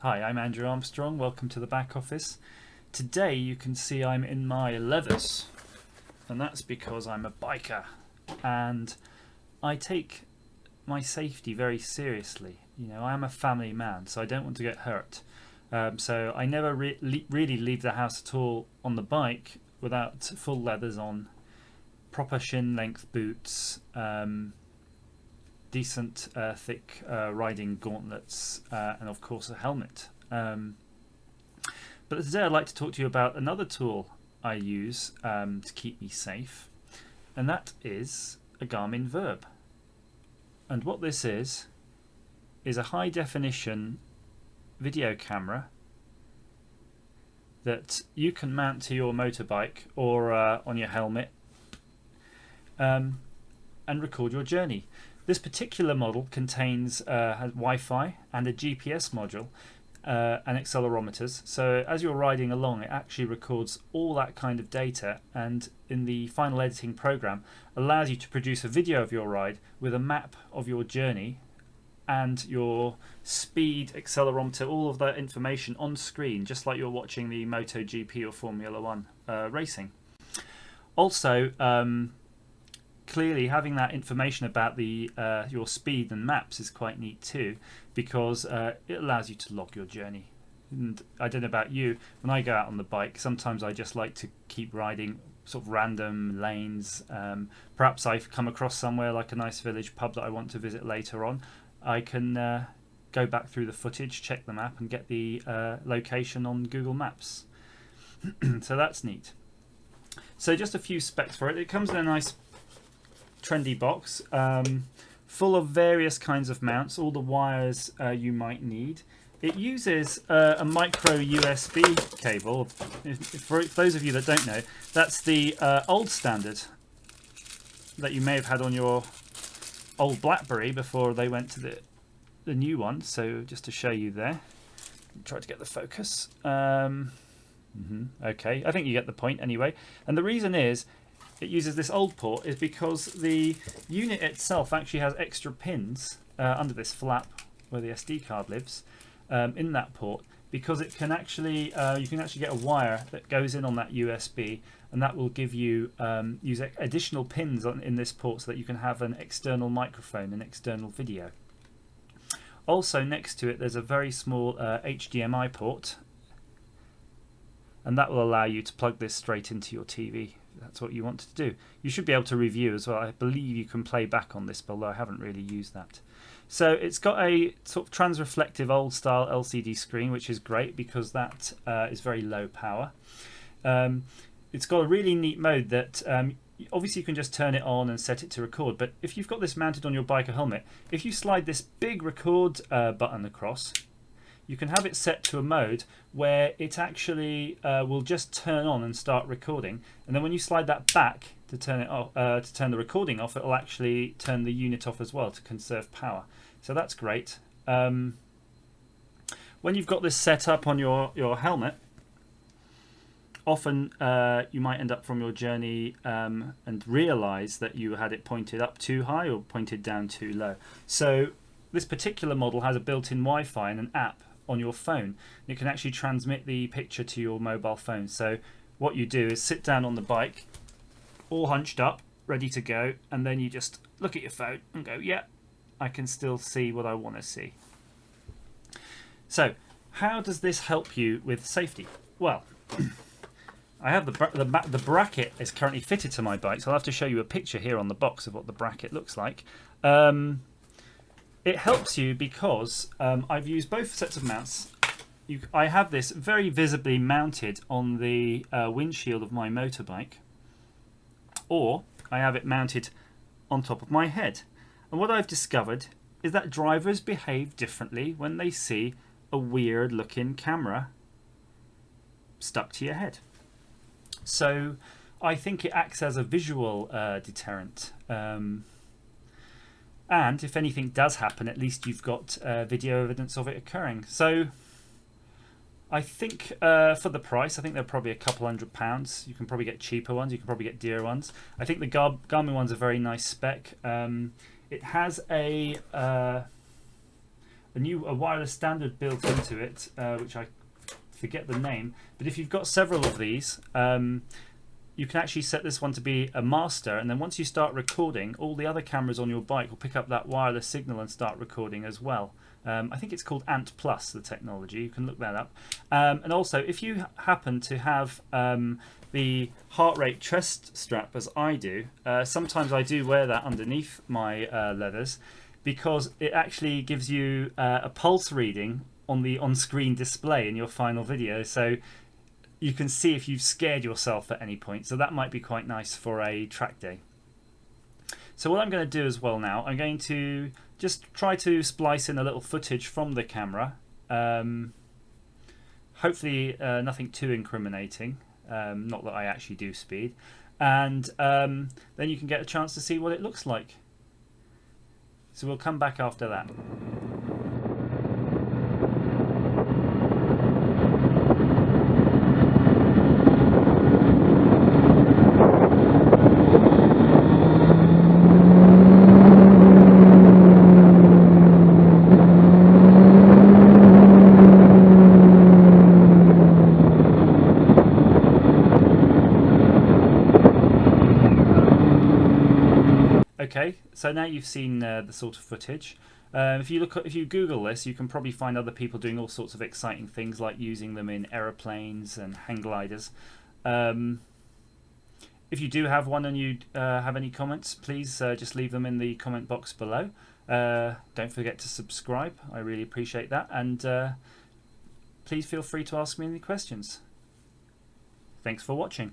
Hi, I'm Andrew Armstrong. Welcome to the back office. Today you can see I'm in my leathers, and that's because I'm a biker and I take my safety very seriously. You know, I am a family man, so I don't want to get hurt. So I never really leave the house at all on the bike without full leathers on, proper shin length boots, decent thick riding gauntlets, and of course a helmet. But today I'd like to talk to you about another tool I use to keep me safe, and that is a Garmin Virb. And what this is a high definition video camera that you can mount to your motorbike or on your helmet and record your journey. This particular model contains Wi-Fi and a GPS module and accelerometers, so as you're riding along it actually records all that kind of data, and in the final editing program allows you to produce a video of your ride with a map of your journey and your speed, accelerometer, all of that information on screen, just like you're watching the MotoGP or Formula One racing. Also, clearly having that information about the your speed and maps is quite neat too, because it allows you to log your journey. And I don't know about you, when I go out on the bike, sometimes I just like to keep riding sort of random lanes. Perhaps I've come across somewhere like a nice village pub that I want to visit later on. I can go back through the footage, check the map and get the location on Google Maps. So that's neat. So just a few specs for it. It comes in a nice trendy box full of various kinds of mounts, all the wires you might need. It uses a micro USB cable. For those of you that don't know, that's the old standard that you may have had on your old BlackBerry before they went to the new one. So just to show you there, try to get the focus. Okay, I think you get the point anyway. And the reason is it uses this old port is because the unit itself actually has extra pins under this flap where the SD card lives in that port, because it can actually you can actually get a wire that goes in on that USB, and that will give you use additional pins in this port so that you can have an external microphone and external video. Also next to it there's a very small HDMI port, and that will allow you to plug this straight into your TV. That's what you want to do. You should be able to review as well. I believe you can play back on this, although I haven't really used that. So it's got a sort of transreflective old style LCD screen, which is great because that is very low power. It's got a really neat mode that obviously you can just turn it on and set it to record, but if you've got this mounted on your bike or helmet, if you slide this big record button across, you can have it set to a mode where it actually will just turn on and start recording, and then when you slide that back to turn it off, to turn the recording off, it will actually turn the unit off as well to conserve power. So that's great. When you've got this set up on your helmet, often you might end up from your journey and realise that you had it pointed up too high or pointed down too low. So this particular model has a built-in Wi-Fi and an app on your phone. You can actually transmit the picture to your mobile phone. So what you do is sit down on the bike, all hunched up, ready to go, and then you just look at your phone and go, yeah, I can still see what I want to see. So how does this help you with safety? Well, I have the bracket is currently fitted to my bike, so I'll have to show you a picture here on the box of what the bracket looks like. It helps you because I've used both sets of mounts. I have this very visibly mounted on the windshield of my motorbike, or I have it mounted on top of my head. And what I've discovered is that drivers behave differently when they see a weird looking camera stuck to your head. So I think it acts as a visual deterrent. And if anything does happen, at least you've got video evidence of it occurring. So I think for the price, I think they're probably a couple £100. You can probably get cheaper ones. You can probably get dearer ones. I think the Garmin one's a very nice spec. It has a a wireless standard built into it, which I forget the name. But if you've got several of these, you can actually set this one to be a master, and then once you start recording, all the other cameras on your bike will pick up that wireless signal and start recording as well. I think it's called Ant Plus, the technology. You can look that up. And also, if you happen to have the heart rate chest strap, as I do, sometimes I do wear that underneath my leathers, because it actually gives you a pulse reading on the on-screen display in your final video, so you can see if you've scared yourself at any point. So that might be quite nice for a track day. So what I'm going to do as well now, I'm going to just try to splice in a little footage from the camera. Hopefully nothing too incriminating, not that I actually do speed. And then you can get a chance to see what it looks like. So we'll come back after that. Okay, so now you've seen the sort of footage. If you Google this, you can probably find other people doing all sorts of exciting things, like using them in aeroplanes and hang gliders. If you do have one and you have any comments, please just leave them in the comment box below. Don't forget to subscribe. I really appreciate that. And please feel free to ask me any questions. Thanks for watching.